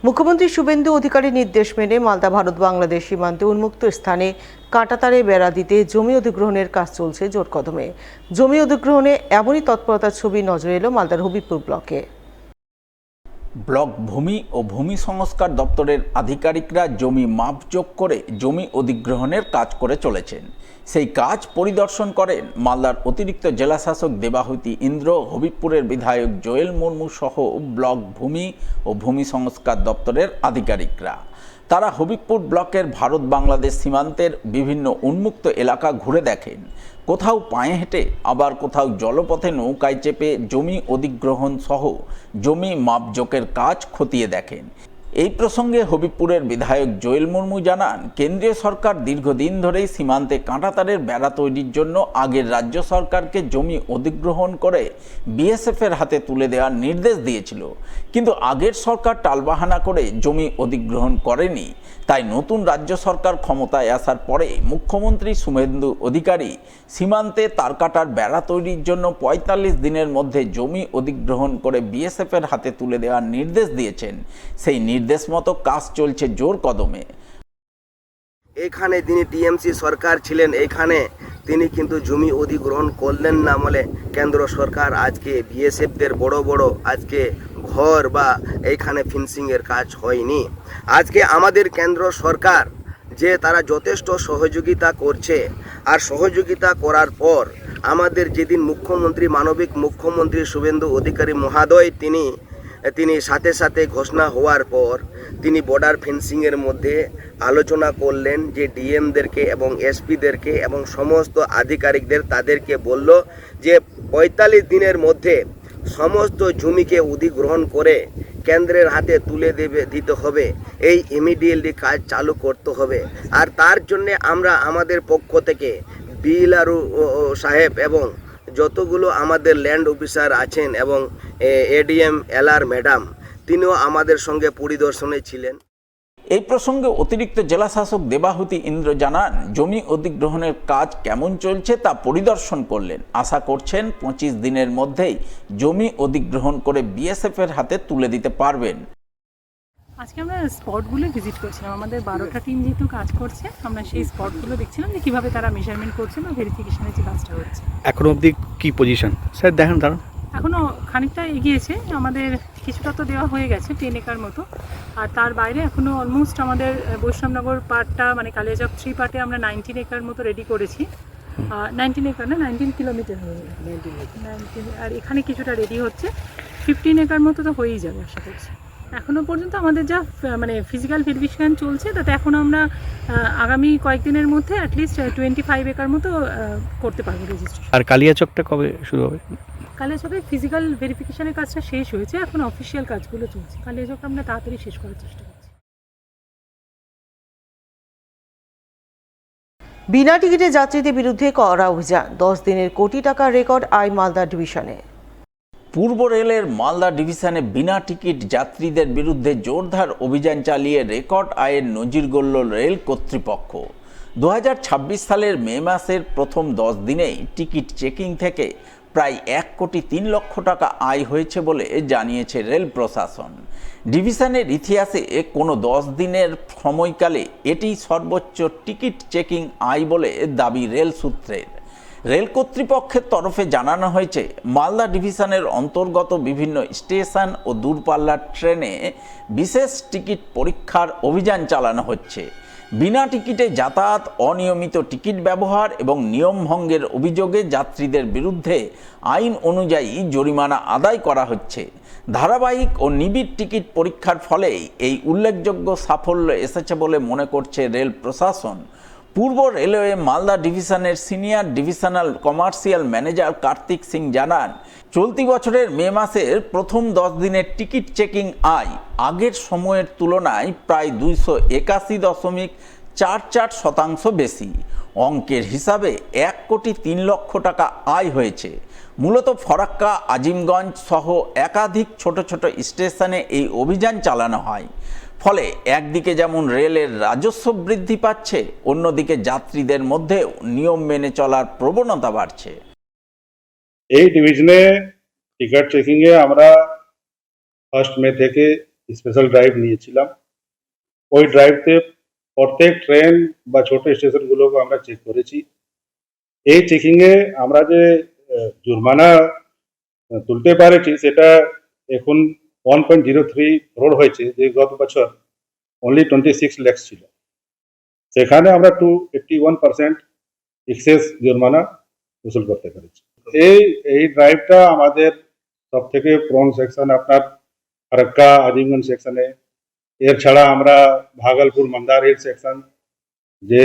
মুখ্যমন্ত্রী শুভেন্দু অধিকারীর নির্দেশ মেনে মালদা ভারত বাংলাদেশ সীমান্তে উন্মুক্ত স্থানে কাঁটাতারে বেড়া দিতে জমি অধিগ্রহণের কাজ চলছে জোর কদমে। জমি অধিগ্রহণে এমনই তৎপরতার ছবি নজরে এলো মালদার হবিবপুর ব্লকে। ব্লক ভূমি ও ভূমি সংস্কার দপ্তরের আধিকারিকরা জমি মাপজোক করে জমি অধিগ্রহণের কাজ করে চলেছেন। সেই কাজ পরিদর্শন করেন মালদার অতিরিক্ত জেলাশাসক দেবাহুতি ইন্দ্র, হবিবপুরের বিধায়ক জোয়েল মুর্মু সহ ব্লক ভূমি ও ভূমি সংস্কার দপ্তরের আধিকারিকরা। তারা হবিবপুর ব্লকের ভারত বাংলাদেশ সীমান্তের বিভিন্ন উন্মুক্ত এলাকা ঘুরে দেখেন। কোথাও পায়ে হেঁটে, আবার কোথাও জলপথে নৌকায় চেপে জমি অধিগ্রহণ সহ জমি মাপজোকের কাজ খতিয়ে দেখেন। এই প্রসঙ্গে হবিবপুরের বিধায়ক জোয়েল মুর্মু জানান, কেন্দ্রীয় সরকার দীর্ঘদিন ধরেই সীমান্তে কাঁটাতারের বেড়া তৈরির জন্য আগের রাজ্য সরকারকে জমি অধিগ্রহণ করে বিএসএফের হাতে তুলে দেওয়ার নির্দেশ দিয়েছিল, কিন্তু আগের সরকার টালবাহানা করে জমি অধিগ্রহণ করেনি। তাই নতুন রাজ্য সরকার ক্ষমতায় আসার পরে মুখ্যমন্ত্রী শুভেন্দু অধিকারী সীমান্তে তারকাটার বেড়া তৈরির জন্য ৪৫ দিনের মধ্যে জমি অধিগ্রহণ করে বিএসএফের হাতে তুলে দেওয়ার নির্দেশ দিয়েছেন। সেই নির্দেশ মতো কাজ চলছে জোর কদমে। এখানে তিনি টিএমসি সরকার ছিলেন, এখানে তিনি কিন্তু জমি অধিগ্রহণ করলেন না বলে কেন্দ্র সরকার আজকে বিএসএফদের বড় বড় আজকে ঘর বা এইখানে ফিনিশিংয়ের কাজ হয়নি। আজকে আমাদের কেন্দ্র সরকার যে তারা যথেষ্ট সহযোগিতা করছে, আর সহযোগিতা করার পর আমাদের যেদিন মুখ্যমন্ত্রী মানবিক মুখ্যমন্ত্রী শুভেন্দু অধিকারী মহোদয় তিনি সাথে সাথে ঘোষণা হওয়ার পর তিনি বর্ডার ফেন্সিংয়ের মধ্যে আলোচনা করলেন যে ডিএমদেরকে এবং এসপিদেরকে এবং সমস্ত আধিকারিকদের তাদেরকে বলল যে ৪৫ দিনের মধ্যে সমস্ত জমিকে অধিগ্রহণ করে কেন্দ্রের হাতে তুলে দিতে হবে। এই ইমিডিয়েটলি কাজ চালু করতে হবে। আর তার জন্যে আমরা আমাদের পক্ষ থেকে বিএলআর সাহেব এবং যতগুলো আমাদের ল্যান্ড অফিসার আছেন এবং এডিএম এলআর ম্যাডাম, তিনিও আমাদের সঙ্গে পরিদর্শনে ছিলেন। এই প্রসঙ্গে অতিরিক্ত জেলাশাসক দেবাহুতি ইন্দ্র জানান, জমি অধিগ্রহণের কাজ কেমন চলছে তা পরিদর্শন করলেন। আশা করছেন ২৫ দিনের মধ্যেই জমি অধিগ্রহণ করে বিএসএফের হাতে তুলে দিতে পারবেন। আজকে আমরা স্পটগুলো ভিজিট করছিলাম। আমাদের ১২টা টিম যেহেতু কাজ করছে, আমরা সেই স্পটগুলো দেখছিলাম যে কীভাবে তারা মেজারমেন্ট করছে বা ভেরিফিকেশনের যে কাজটা হচ্ছে। এখন অবধি কি পজিশন স্যার দেখেন? দাঁড়ান, এখনও খানিকটা এগিয়েছে, আমাদের কিছুটা তো দেওয়া হয়ে গেছে 10 একর মতো, আর তার বাইরে এখনও অলমোস্ট আমাদের বৈষ্ণবনগর পার্টটা মানে কালিয়াচক 3 পার্টে আমরা 19 একর মতো রেডি করেছি। 19 একর না, 19 কিলোমিটার হয়ে যাবে 19, আর এখানে কিছুটা রেডি হচ্ছে। 15 একর মতো তো হয়েই যাবে আশা করছি। এখনও পর্যন্ত আমাদের যা মানে ফিজিক্যাল ভেরিফিকেশন চলছে, তাতে এখন আমরা আগামী কয়েকদিনের মধ্যে অ্যাটলিস্ট 25 একর মতো করতে পারবো রেজিস্ট্রেশন। আর কালিয়াচকটা কবে শুরু হবে? কালিয়াচকে ফিজিক্যাল ভেরিফিকেশনের কাজটা শেষ হয়েছে, এখন অফিসিয়াল কাজগুলো চলছে। কালিয়াচকটা আমরা তাড়াতাড়ি শেষ করার চেষ্টা করছি। বিনা টিকিটে যাত্রীদের বিরুদ্ধে কড়া অভিযান, 10 দিনের কোটি টাকার রেকর্ড আয় মালদা ডিভিশনে। পূর্ব রেলের মালদা ডিভিশনে বিনা টিকিট যাত্রীদের বিরুদ্ধে জোরদার অভিযান চালিয়ে রেকর্ড আয়ের নজির গড়ল রেল কর্তৃপক্ষ। 2026 সালের মে মাসের প্রথম 10 দিনেই টিকিট চেকিং থেকে প্রায় 1,03,00,000 টাকা আয় হয়েছে বলে জানিয়েছে রেল প্রশাসন। ডিভিশনের ইতিহাসে কোনো 10 দিনের সময়কালে এটি সর্বোচ্চ টিকিট চেকিং আয় বলে দাবি রেল সূত্রের। রেল কর্তৃপক্ষের তরফে জানানো হয়েছে, মালদা ডিভিশনের অন্তর্গত বিভিন্ন স্টেশন ও দূরপাল্লার ট্রেনে বিশেষ টিকিট পরীক্ষার অভিযান চালানো হচ্ছে। বিনা টিকিটে যাতায়াত, অনিয়মিত টিকিট ব্যবহার এবং নিয়মভঙ্গের অভিযোগে যাত্রীদের বিরুদ্ধে আইন অনুযায়ী জরিমানা আদায় করা হচ্ছে। ধারাবাহিক ও নিবিড় টিকিট পরীক্ষার ফলেই এই উল্লেখযোগ্য সাফল্য এসেছে বলে মনে করছে রেল প্রশাসন। পূর্ব রেলওয়ে মালদা ডিভিশনের senior divisional commercial manager Kartik Singh জানান, চলতি বছরের মে মাসের প্রথম 10 দিনের টিকিট চেকিং আয় আগের সময়ের তুলনায় প্রায় 281.44% বেশি। অঙ্কের হিসাবে 1,03,00,000 টাকা আয় হয়েছে। মূলত ফরাক্কা, আজিমগঞ্জ সহ একাধিক ছোট ছোট স্টেশনে এই অভিযান চালানো হয়। ফলে একদিকে যেমন রেলের রাজস্ব বৃদ্ধি পাচ্ছে, অন্যদিকে যাত্রীদের মধ্যে নিয়ম মেনে চলার প্রবণতা বাড়ছে। এই ডিভিশনে টিকিট চেকিং এ আমরা 1 মে থেকে স্পেশাল ড্রাইভ নিয়েছিলাম। ওই ড্রাইভতে প্রত্যেক ট্রেন বা ছোট স্টেশনগুলোকে আমরা চেক করেছি। এই চেকিংয়ে আমরা যে জরিমানা তুলতে পারেছি সেটা এখন 1.03 করোড় হয়েছে, যে গত বছর অনলি 26 লাখ ছিল। সেখানে আমরা 281% এক্সেস জরিমানা উসুল করতে পেরেছি। এই ড্রাইভটা আমাদের সব থেকে প্রন সেকশন আপনার ফারাক্কা আজিমগঞ্জ সেকশনে, এর ছাড়া আমরা ভাগলপুর মন্দার হিল সেকশন যে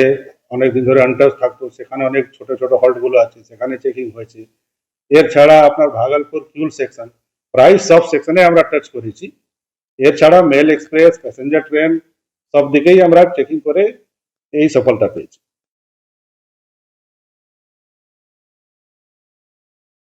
অনেকদিন ধরে আনটাচ থাকতো, সেখানে অনেক ছোট ছোট হল্টগুলো আছে, সেখানে চেকিং হয়েছে। এর ছাড়া আপনার ভাগলপুর কিউল সেকশন, প্রায় সব সেকশনে আমরা টাচ করেছি। এর ছাড়া মেল এক্সপ্রেস, প্যাসেঞ্জার ট্রেন সব দিকেই আমরা চেকিং করে এই সফলতা পেয়েছি।